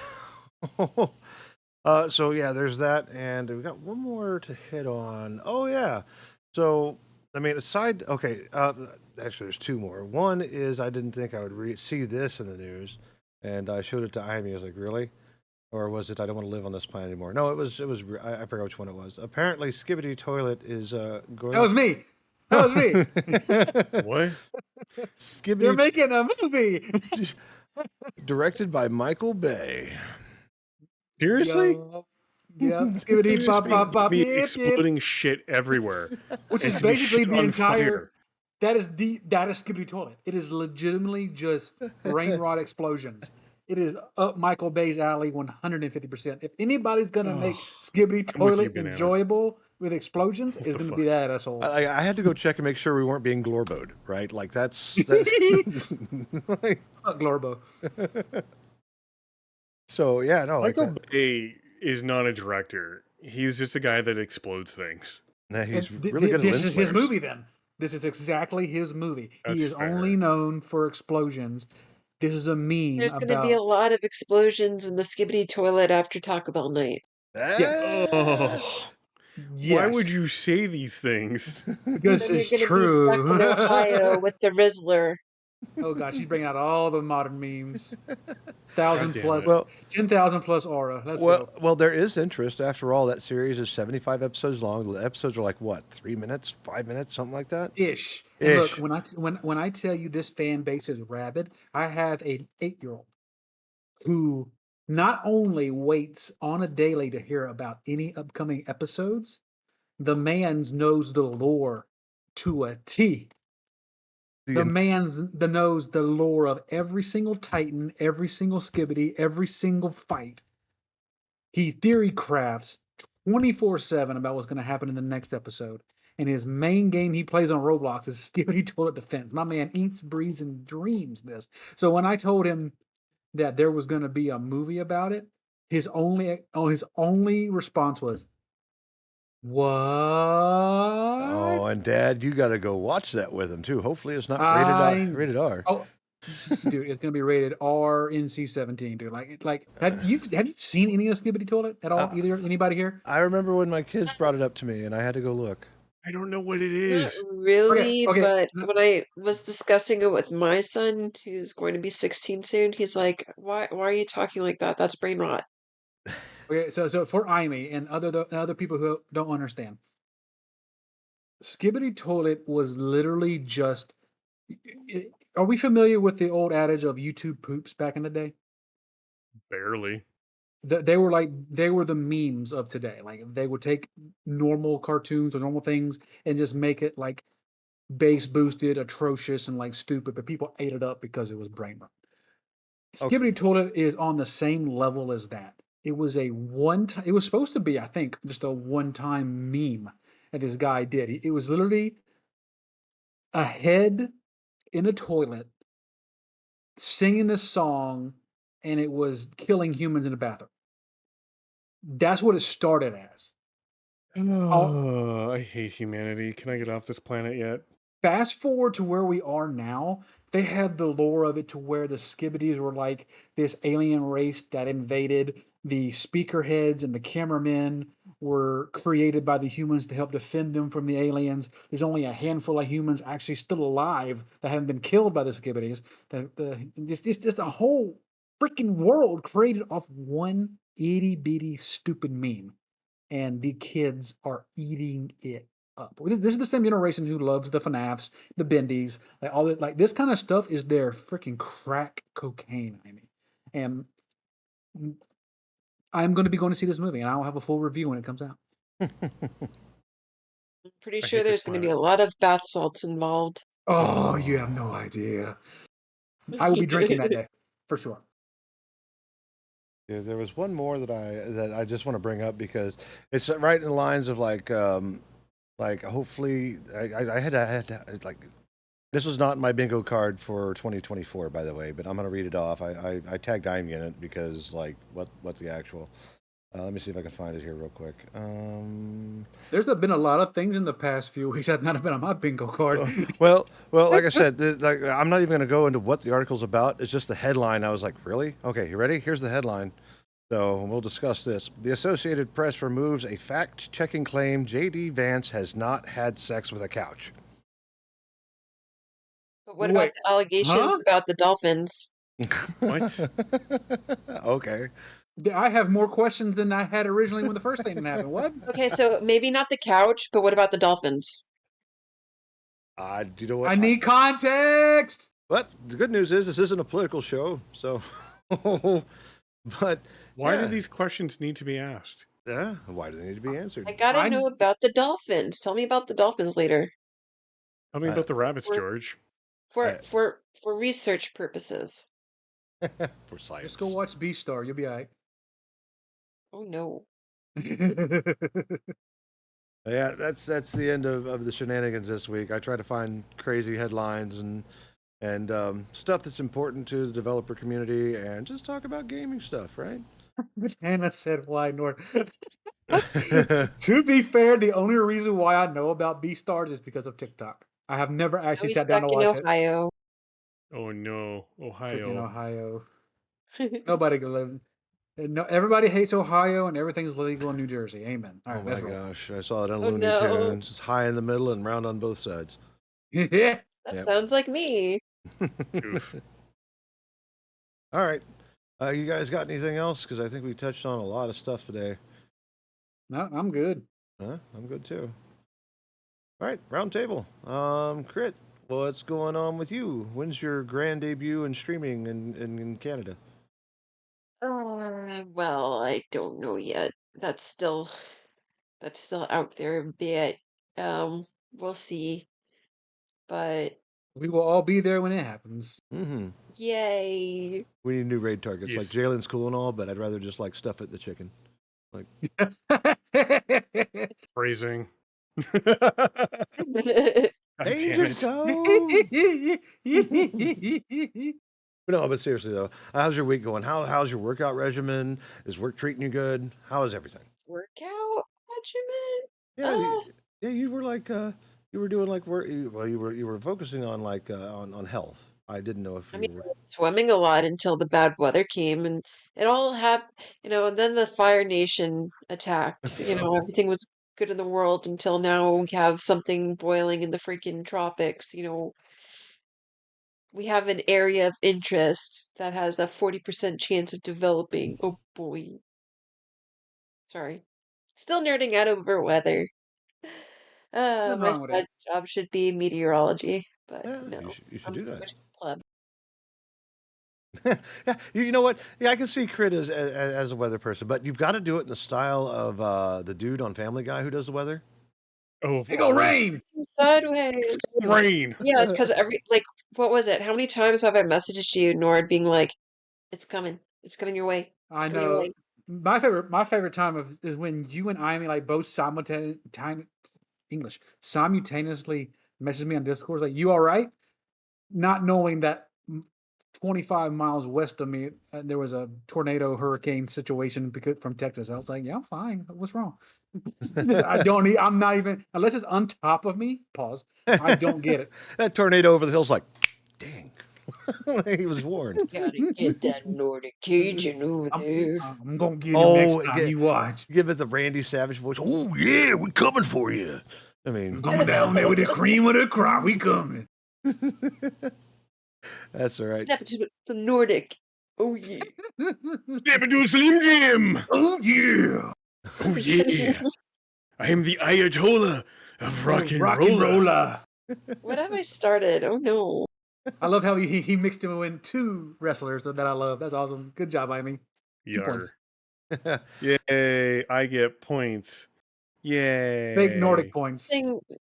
So yeah, there's that, and we got one more to hit on. Oh yeah, so I mean, okay, actually, there's two more. One is I didn't think I would see this in the news, and I showed it to Amy. I was like, really? Or was it I don't want to live on this planet anymore? No, it was. I forgot which one it was. Apparently, Skibbidi Toilet is going. That was me. That was me. What? They're Skibbidi, making a movie. directed by Michael Bay. Seriously? Yo. Yep. Skibidi Just pop pop pop. be Yep, yep. exploding shit everywhere. Which It is should be basically shit the on entire. fire. That is Skibidi Toilet. It is legitimately just brain rot explosions. It is up Michael Bay's alley 150%. If anybody's gonna make Oh, Skibidi I'm with you, Toilet Banana. enjoyable with explosions, What it's the gonna fuck? be that asshole. I had to go check and make sure we weren't being glorboed, right? Like that's Fuck Glorbo. so yeah, no, like Michael that. Bay is not a director. He's just a guy that explodes things. Yeah, he's And really good at this lens is his flares. movie then. This is exactly his movie. That's He is fair. only known for explosions. This is a meme There's going to be a about lot of explosions in the Skibbity toilet after Taco Bell night. yeah, Oh, why would yes, you say these things? because Then you're it's going to be stuck in Ohio true. with the Rizzler. Oh gosh, she's bringing out all the modern memes. God 1,000 damn plus, it. Well, 10,000 plus aura. Let's go. well, there is interest. After all, that series is 75 episodes long. The episodes are like what, 3 minutes, 5 minutes, something like that. Ish. And look, Ish. when I tell you this fan base is rabid, I have an 8-year-old who not only waits on a daily to hear about any upcoming episodes, the man's knows the lore to a T. The The en- man's the knows the lore of every single Titan, every single Skibbity, every single fight. He theory crafts 24/7 about what's going to happen in the next episode. And his main game he plays on Roblox is Skibbity Toilet Defense. My man eats, breathes, and dreams this. So when I told him that there was going to be a movie about it, his only response was, "What?" oh, and Dad, you got to go watch that with him too. Hopefully, it's not rated I rated R. oh, dude, it's gonna be rated R NC-17, dude. Like have you seen any of Skibbity Toilet at all? Uh, Either anybody here? I remember when my kids brought it up to me, and I had to go look. I don't know what it Not is. really, Okay. but when I was discussing it with my son, who's going to be 16 soon, he's like, why are you talking like that? That's brain rot. Okay, so for Amy and other people who don't understand, Skibbity Toilet was literally just. Are we familiar with the old adage of YouTube poops back in the day? Barely. They were the memes of today. Like they would take normal cartoons or normal things and just make it like bass boosted, atrocious, and like stupid, but people ate it up because it was brain rot. Okay. Skibbity Toilet is on the same level as that. It was a one time. It was supposed to be, I think, just a one-time meme that this guy did. It was literally a head in a toilet singing this song, and it was killing humans in the bathroom. That's what it started as. All, Oh, I hate humanity. Can I get off this planet yet? fast forward to where we are now, they had the lore of it to where the Skibbities were like this alien race that invaded. The speaker heads and the cameramen were created by the humans to help defend them from the aliens. There's only a handful of humans actually still alive that haven't been killed by the Skibbities. It's just a whole freaking world created off one itty bitty stupid meme, and the kids are eating it up. This is the same generation who loves the FNAFs, the Bendies, like all that. Like this kind of stuff is their freaking crack cocaine. I mean, and I'm going to be going to see this movie, and I'll have a full review when it comes out. Pretty I sure hate this there's going to be a planet. lot of bath salts involved. Oh, you have no idea. I will be drinking that day for sure. Yeah, there was one more that I just want to bring up because it's right in the lines of like hopefully I had to like this was not my bingo card for 2024 by the way, but I'm gonna read it off. I tagged Amy in it because like what's the actual? Let me see if I can find it here real quick. There's been a lot of things in the past few weeks that not have been on my bingo card. well, like I said, like I'm not even gonna go into what the article's about. It's just the headline. I was like, really? Okay, you ready? Here's the headline. So we'll discuss this. The Associated Press removes a fact-checking claim J.D. Vance has not had sex with a couch. But what about Wait, the allegations huh? about the dolphins? What? Okay. I have more questions than I had originally when the first thing happened. What? Okay, so maybe not the couch, but what about the dolphins? You know what? I need context. But the good news is this isn't a political show, so. But Why yeah. do these questions need to be asked? Yeah. Why do they need to be answered? I gotta know about the dolphins. Tell me about the dolphins later. Tell me about the rabbits, we're- George. For research purposes. For science. Just go watch Beastar. You'll be all right. Oh no. Yeah, that's the end of the shenanigans this week. I try to find crazy headlines and stuff that's important to the developer community and just talk about gaming stuff, right? Hannah said, "Why, Nord?" To be fair, the only reason why I know about Beastars is because of TikTok. I have never Now actually he's sat down to stuck in watch it. Ohio. Oh no, Freaking Ohio. Ohio. Nobody can live. No, everybody hates Ohio, and everything's legal in New Jersey. Amen. All right, Oh my let's roll. gosh, I saw it on Oh, Looney no. Tunes. It's high in the middle and round on both sides. Yeah. That Yep. sounds like me. Oof. All right, you guys got anything else? Because I think we touched on a lot of stuff today. No, I'm good. I'm good too. All right, round table. Crit, what's going on with you? When's your grand debut in streaming in Canada? Well, I don't know yet. That's still out there a bit. We'll see. But We will all be there when it happens. Mm-hmm. yay. We need new raid targets. Yes. Like Jalen's cool and all, but I'd rather just like stuff it in the chicken. Phrasing. God damn Danger it. zone. No, but seriously though, how's your week going? How's your workout regimen? Is work treating you good? How is everything? Workout regimen? Yeah, you were like you were doing like work. Well, you were focusing on like on health. I didn't know if I you mean, I were. was swimming a lot until the bad weather came, and it all happened, and then the Fire Nation attacked. Everything was good in the world until now we have something boiling in the freaking tropics. We have an area of interest that has a 40% chance of developing. Oh boy. Sorry. Still nerding out over weather. Nothing My wrong with side that. job should be meteorology, but Yeah, no, you should I'm do too that. much of a pleb. Yeah, you know what? Yeah, I can see Crit as a weather person, but you've got to do it in the style of the dude on Family Guy who does the weather. Oh, It go rain. Sideways. rain. Yeah, it's because what was it? How many times have I messaged you, Nord, being like, "It's coming. It's coming your way. It's I coming your know. way." My favorite time is when you and I like both simultaneously message me on Discord like, "You all right?" Not knowing that 25 miles west of me there was a tornado hurricane situation from Texas. I was like, "Yeah, I'm fine. What's wrong?" I'm not even unless it's on top of me. Pause. I don't get it. That tornado over the hill's like, dang. He was warned. Gotta get that Nordic Cajun over there. I'm gonna get him next time. You watch. Give it the Randy Savage voice. Oh yeah, we're coming for you. I mean, I'm coming down there with the cream of the crop. We coming. that's all right. Snap it to the Nordic. Oh yeah. Step into a Slim Jim. Oh yeah. Oh yeah. I am the Ayatollah of rock and Rock and roller. roller. What have I started? Oh no. I love how he mixed him in two wrestlers that I love. That's awesome. Good job, Amy. 2 Yar. points. Yay, I get points. Big Nordic Yay. points.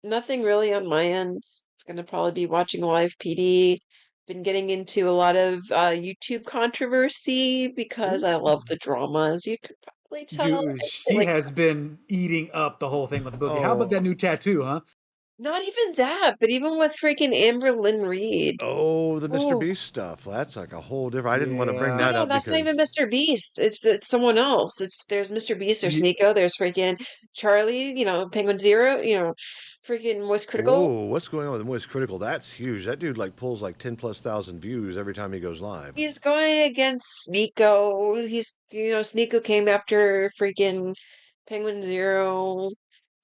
Nothing really on my end. Gonna probably be watching live PD. Been getting into a lot of YouTube controversy because I love the drama, as you could probably tell. Dude, she Like, has been eating up the whole thing with the boogie. How about Oh, that new tattoo, huh? not even that, but even with freaking Amber Lynn Reed. oh, the Mr. Oh, Beast stuff. That's like a whole different. I didn't want to bring Yeah. that no, up that's not because even Mr. Beast. It's someone else. There's Mr. Beast, there's Ye- Nico, there's freaking Charlie, Penguin Zero, freaking Moist Critical. whoa, what's going on with the Moist Critical? That's huge. That dude like pulls like 10,000+ views every time he goes live. He's going against Sneeko. Sneeko came after freaking Penguin Zero,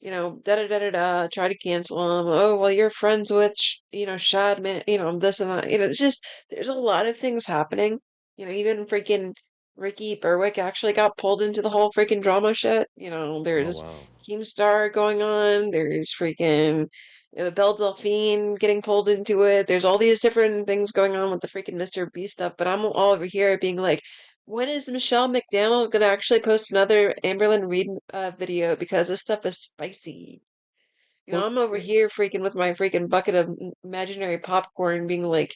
da da da da da, try to cancel him. Oh, well, you're friends with, Shadman, this and that. It's just, there's a lot of things happening. Even freaking Ricky Berwick actually got pulled into the whole freaking drama shit. Oh There's wow. Keemstar going on. There's freaking Belle Delphine getting pulled into it. There's all these different things going on with the freaking Mr. Beast stuff, but I'm all over here being like, when is Michelle McDaniel gonna actually post another Amberlyn Reed video? Because this stuff is spicy. Well, I'm over here freaking with my freaking bucket of imaginary popcorn, being like,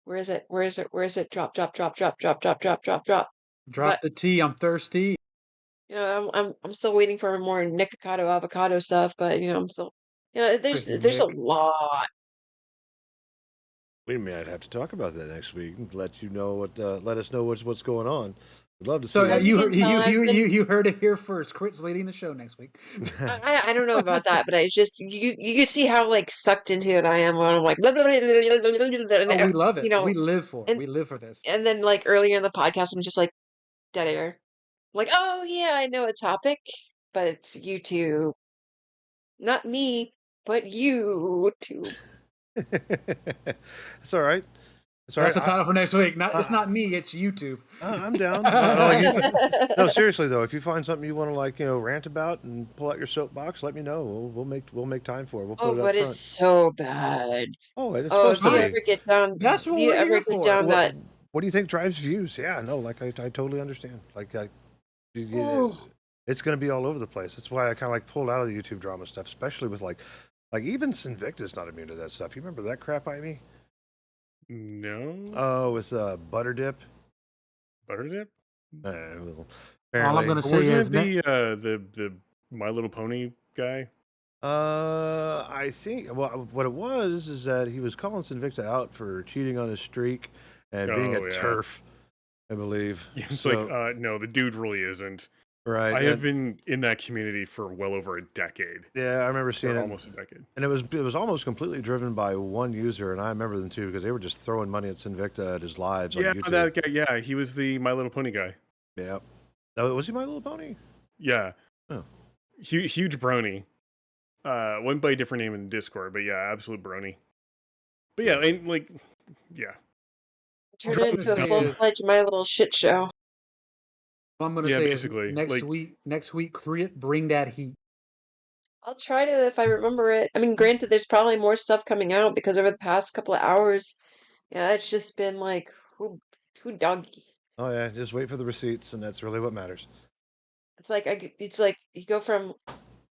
where is it? Where is it? Where is it? Drop, drop, drop, drop, drop, drop, drop, drop, drop. drop But the tea. I'm thirsty. I'm still waiting for more Nikocado avocado stuff. But I'm still, Freaking there's a Nick. lot. We might have to talk about that next week and let you know let us know what's going on. We'd love to see So that. As you you can heard tell, I've been you heard it here first. Crit's leading the show next week. I don't know about that, but I just you can see how like sucked into it I am when I'm like Oh, we love you it. know We live for it. and We live for this. and then like earlier in the podcast I'm just like dead air. Like, oh yeah, I know a topic, but it's YouTube. Not me, but YouTube. It's all right. It's all That's right. the title for next week. It's I, not me. It's YouTube. I'm down. No, seriously though, if you find something you want to rant about and pull out your soapbox, let me know. We'll make time for it. We'll Oh, put it up but it's front. so bad. Oh, it's Oh, supposed if to you Fine. be. ever get down, That's if what you we're ever here get for. down What that, What do you think drives views? Yeah, no, like I totally understand. You get oh, it's going to be all over the place. That's why I kind of like pulled out of the YouTube drama stuff, especially with like even Sinvicta's not immune to that stuff. You remember that crap, Amy? No? Oh, with Butter Dip. Butter dip? Well, All I'm apparently, gonna say Wasn't is it the My Little Pony guy? I think what it was is that he was calling Sinvicta out for cheating on his streak and being a Oh, yeah. turf, I believe. It's So, like, no, the dude really isn't. right. I have and- been in that community for well over a decade. yeah, I remember seeing Or it. almost a decade. And it was almost completely driven by one user, and I remember them too because they were just throwing money at Sinvicta at his lives on Yeah, YouTube. that guy. Yeah, he was the My Little Pony guy. Yeah. Oh, was he My Little Pony? Yeah. Oh. Huge brony. Went by a different name in Discord, but yeah, absolute brony. But yeah, and like, yeah. turn I'm it gonna into a say is- full-fledged My Little Shit Show. what I'm gonna Yeah, say basically, is next like- week. Next week, Crit, bring that heat. I'll try to if I remember it. I mean, granted, there's probably more stuff coming out because over the past couple of hours, yeah, it's just been like who doggy. Oh yeah, just wait for the receipts, and that's really what matters. It's like you go from,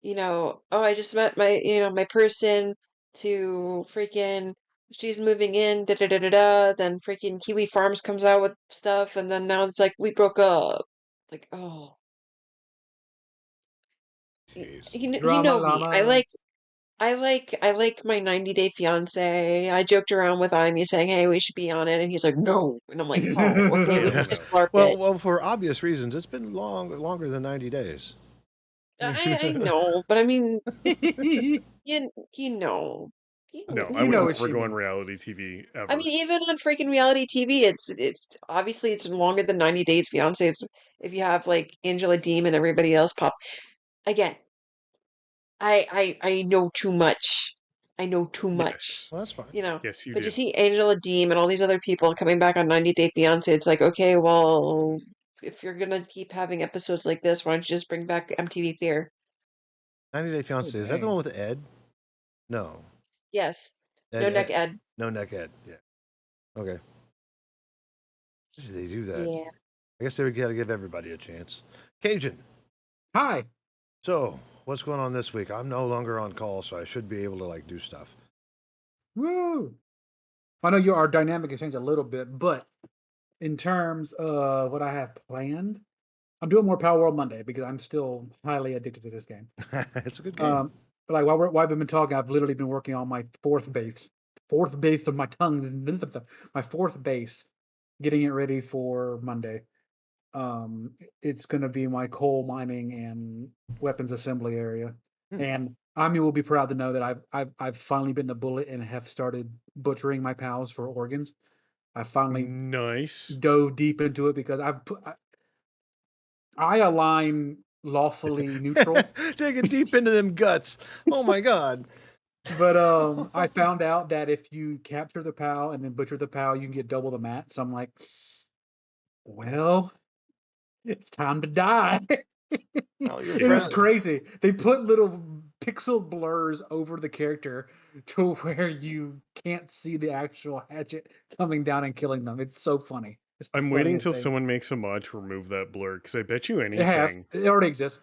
oh, I just met my person to freaking she's moving in, da da da da da. Then freaking Kiwi Farms comes out with stuff, and then now it's like we broke up. Like, oh, Jeez. you Drama know me. I llama. like. I like my 90-day fiance. I joked around with Amy saying, "Hey, we should be on it," and he's like, "No," and I'm like, "Oh, okay, we Yeah, can no. just LARP it." Well, for obvious reasons, it's been longer than 90 days. I know, but I mean, You you know, No, I You would know never what she go on meant. reality TV ever. I mean, even on freaking reality TV, it's obviously it's longer than 90 Days Fiance. It's if you have like Angela Deem and everybody else pop again. I know too much. I know too much. Yes. Well, that's fine. Yes, you But you do. see Angela Deem and all these other people coming back on 90 Day Fiance. It's like, okay, well, if you're gonna keep having episodes like this, why don't you just bring back MTV Fear? 90 Day Oh, Fiance. Is that the dang. one with Ed? No. Yes. Ed, No neck Ed, Ed. No neck Ed. Yeah. Okay. They do that. Yeah. I guess they would gotta give everybody a chance. Cajun. Hi. So, what's going on this week? I'm no longer on call, so I should be able to like do stuff. Woo! I know our dynamic has changed a little bit, but in terms of what I have planned, I'm doing more Power World Monday because I'm still highly addicted to this game. It's a good game. But like while I've been talking, I've literally been working on my fourth base of my tongue, my fourth base, getting it ready for Monday. It's going to be my coal mining and weapons assembly area, and Ami will be proud to know that I've finally been the bullet and have started butchering my pals for organs. I finally Nice. dove deep into it because I align lawfully neutral. Take it deep into them guts. Oh my god. But I found out that if you capture the POW and then butcher the POW, you can get double the mat. So I'm like, well, it's time to die. Oh, your It was friend. crazy. They put little pixel blurs over the character to where you can't see the actual hatchet coming down and killing them. It's so funny. It's the I'm waiting funniest until thing. someone makes a mod to remove that blur, because I bet you It has. anything. It already exists.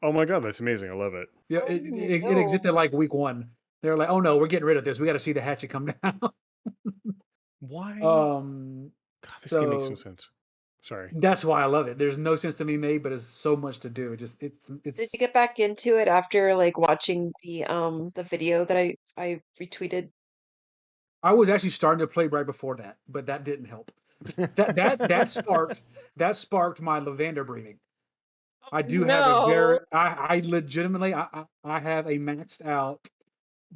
Oh my god, that's amazing. I love it. Yeah, Oh, it no. existed like week 1. They're like, oh no, we're getting rid of this. We got to see the hatchet come down. Why? Um, God, this game makes no so sense. Sorry. that's why I love it. There's no sense to be made, but it's so much to do. Did you It's. get back into it after like watching the video that I retweeted? I was actually starting to play right before that, but that didn't help. That sparked my lavender breeding. I do have a very. No. I legitimately I have a maxed out,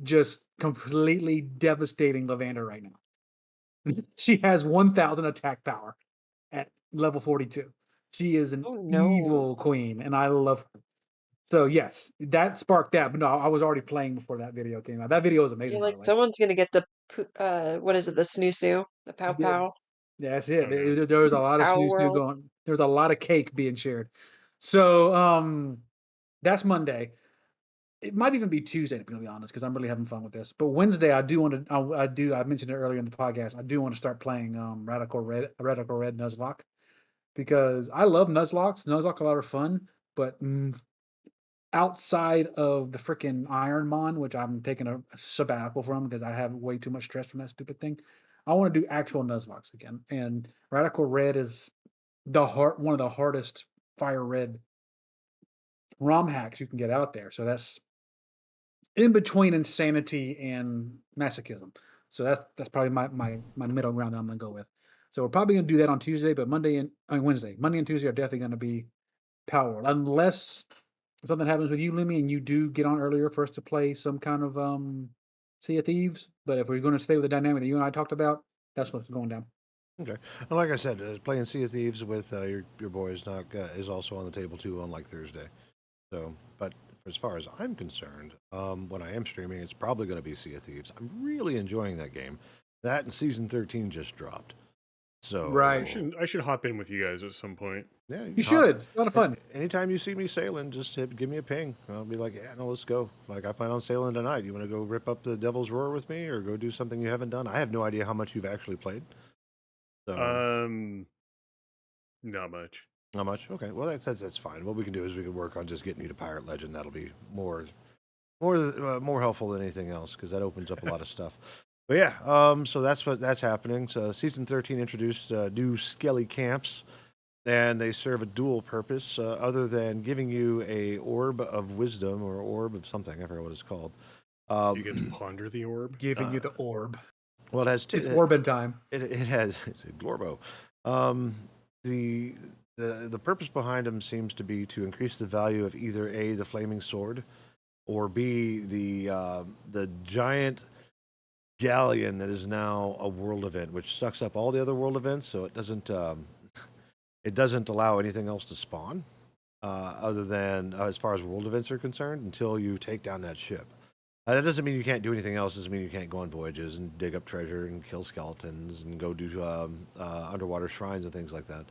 just completely devastating lavender right now. She has 1,000 attack power at level 42. She is an Oh no. evil queen, and I love her. So yes, that sparked that. But no, I was already playing before that video came out. That video was You're amazing, by like, the way. someone's gonna get the what is it, the snoo, the pow Yeah, pow, that's it. Okay. There was a lot of pow snoo world. going. There was a lot of cake being shared. So that's Monday. It might even be Tuesday, to be honest, because I'm really having fun with this. But Wednesday, I do want to. I mentioned it earlier in the podcast. I do want to start playing Radical Red Nuzlocke, because I love Nuzlocke. Nuzlocke a lot of fun, but outside of the freaking Ironmon, which I'm taking a sabbatical from because I have way too much stress from that stupid thing, I want to do actual Nuzlocks again. And Radical Red is one of the hardest fire red ROM hacks you can get out there. So that's in between insanity and masochism. So that's probably my middle ground that I'm gonna go with. So we're probably gonna do that on Tuesday, but Wednesday, Monday and Tuesday are definitely gonna be Power, unless something happens with you, Lemmy, and you do get on earlier for us to play some kind of Sea of Thieves. But if we're going to stay with the dynamic that you and I talked about, that's what's going down. Okay. Well, like I said, playing Sea of Thieves with your boys is also on the table too, on like Thursday. So, but as far as I'm concerned, when I am streaming, it's probably going to be Sea of Thieves. I'm really enjoying that game. That and season 13 just dropped. So Right. I should hop in with you guys at some point. Yeah, You should. It's a lot of fun. Anytime you see me sailing, just give me a ping. I'll be like, yeah, no, let's go. Like, I plan on sailing tonight. You want to go rip up the Devil's Roar with me, or go do something you haven't done? I have no idea how much you've actually played. So, not much. not much. Okay, well that's fine. What we can do is we can work on just getting you to Pirate Legend. That'll be more helpful than anything else, because that opens up a lot of stuff. But yeah, so that's happening. So season 13 introduced new Skelly camps, and they serve a dual purpose, other than giving you a orb of wisdom or orb of something. I forget what it's called. You get to ponder the orb. Giving you the orb. Well, it has It's Orbin time. It has, it's a Glorbo. The purpose behind them seems to be to increase the value of either A, the flaming sword, or B, the giant galleon that is now a world event, which sucks up all the other world events, so it doesn't allow anything else to spawn, other than as far as world events are concerned, until you take down that ship. That doesn't mean you can't do anything else. It doesn't mean you can't go on voyages and dig up treasure and kill skeletons and go do underwater shrines and things like that.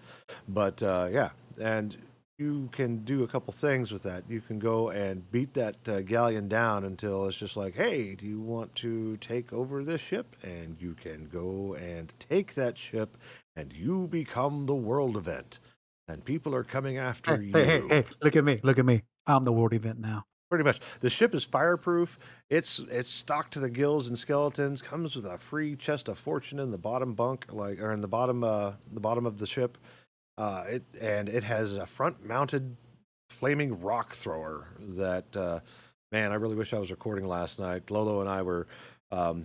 But yeah, and you can do a couple things with that. You can go and beat that galleon down until it's just like, hey, do you want to take over this ship? And you can go and take that ship, and you become the world event. And people are coming after you. Hey, look at me. I'm the world event now. Pretty much. The ship is fireproof. It's stocked to the gills and skeletons. Comes with a free chest of fortune in the bottom bunk, or in the bottom of the ship. It has a front-mounted flaming rock thrower that, man, I really wish I was recording last night. Lolo and I were,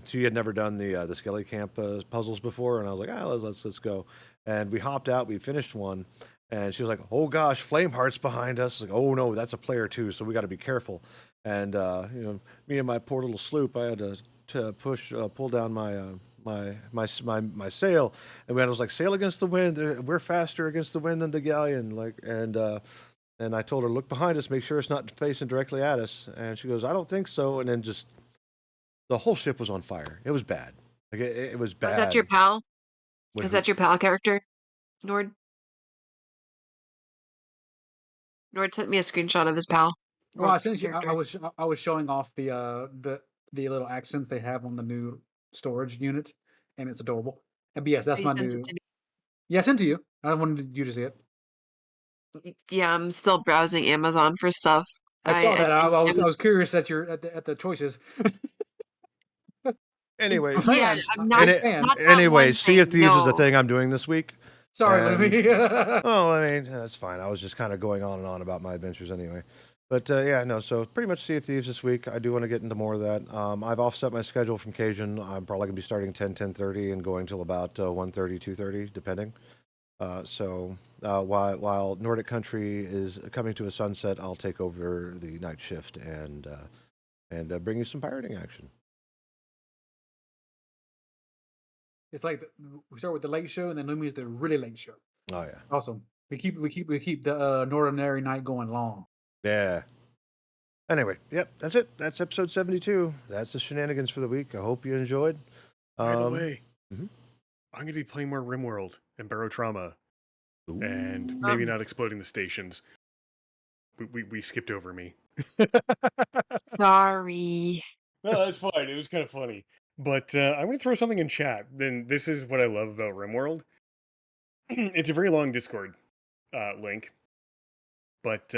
she had never done the Skelly Camp puzzles before, and I was like, let's go. And we hopped out. We finished one. And she was like, "Oh gosh, flame hearts behind us!" Like, "Oh no, that's a player too, so we got to be careful." And me and my poor little sloop, I had to pull down my sail, and I was like, "Sail against the wind. We're faster against the wind than the galleon." And I told her, "Look behind us, make sure it's not facing directly at us." And she goes, "I don't think so." And then just the whole ship was on fire. It was bad. Like it was bad. Was that your pal? With Was that your pal character, Nord? Nord sent me a screenshot of his pal. Well, I Nord sent you. I character. was showing off the little accents they have on the new storage units, and it's adorable. And yes, that's You my sent it new. to me. Yeah, I sent to you. I wanted you to see it. Yeah, I'm still browsing Amazon for stuff. I saw that. I I was was curious at the choices. Anyways, yeah, Fans, I'm big not fan. not that Anyway, one Sea of thing. Thieves is the No. thing I'm doing this week. Sorry, And, Lemmy. oh, I mean, that's fine. I was just kind of going on and on about my adventures anyway. But yeah, no, so pretty much Sea of Thieves this week. I do want to get into more of that. I've offset my schedule from Cajun. I'm probably going to be starting 10:30 and going till about 1:30, 2:30, depending. While Nordic Country is coming to a sunset, I'll take over the night shift and bring you some pirating action. It's like we start with the late show, and then Lumi's the really late show. Oh yeah, Awesome. We keep the Ordinary Night going long. yeah. Anyway, yep, that's it. That's episode 72. That's the shenanigans for the week. I hope you enjoyed. By the way, mhm. I'm going to be playing more RimWorld and Barotrauma, and Ooh. maybe not exploding the stations. We skipped over me. Sorry. No, that's fine. It was kind of funny. But I'm going to throw something in chat. Then this is what I love about RimWorld. It's a very long Discord link. But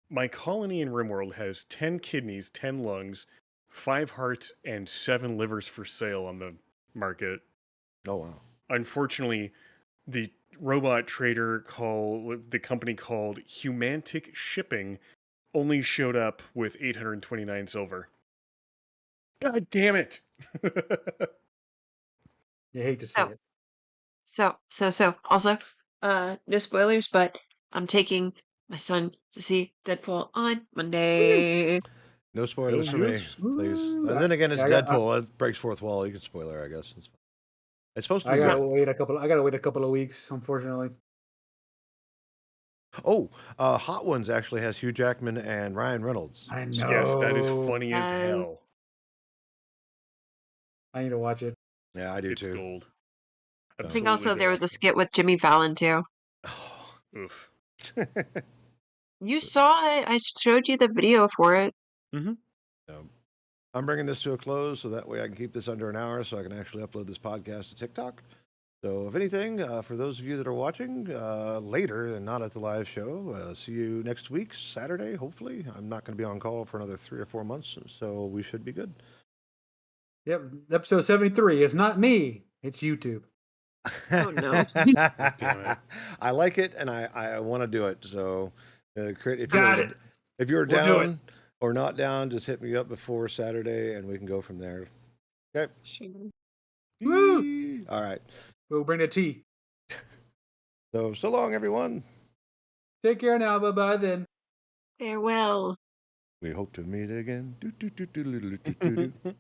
my colony in RimWorld has 10 kidneys, 10 lungs, 5 hearts, and 7 livers for sale on the market. Oh wow. Unfortunately, the robot trader the company called Humantic Shipping only showed up with 829 silver. God damn it! You hate to see So, it. so also, no spoilers, but I'm taking my son to see Deadpool on Monday. No spoilers for me, yes. please. Woo. And then again, it's I Deadpool. It breaks fourth wall. You can spoiler, I guess. It's supposed to be gotta good. wait a couple. I gotta wait a couple of weeks, unfortunately. Oh, Hot Ones actually has Hugh Jackman and Ryan Reynolds. I know. Yes, that is funny as Yes. hell. I need to watch it. Yeah, I do It's too. gold. I think Absolutely also there was a gold. skit with Jimmy Fallon too. Oh. Oof. You saw it. I showed you the video for it. Mm-hmm. I'm bringing this to a close so that way I can keep this under an hour so I can actually upload this podcast to TikTok. So, if anything, for those of you that are watching later and not at the live show, see you next week, Saturday, hopefully. I'm not going to be on call for another 3 or 4 months, so we should be good. Yep, episode 73. It's not me. It's YouTube. Oh no. Damn it. I like it and I want to do it. So, if Got you're it. if you're We'll do it. down or not down, just hit me up before Saturday and we can go from there. Okay. Sure. Woo! All right. We'll bring the tea. So long, everyone. Take care now. Bye bye then. Farewell. We hope to meet again. Do, do, do, do, do, do, do, do, do.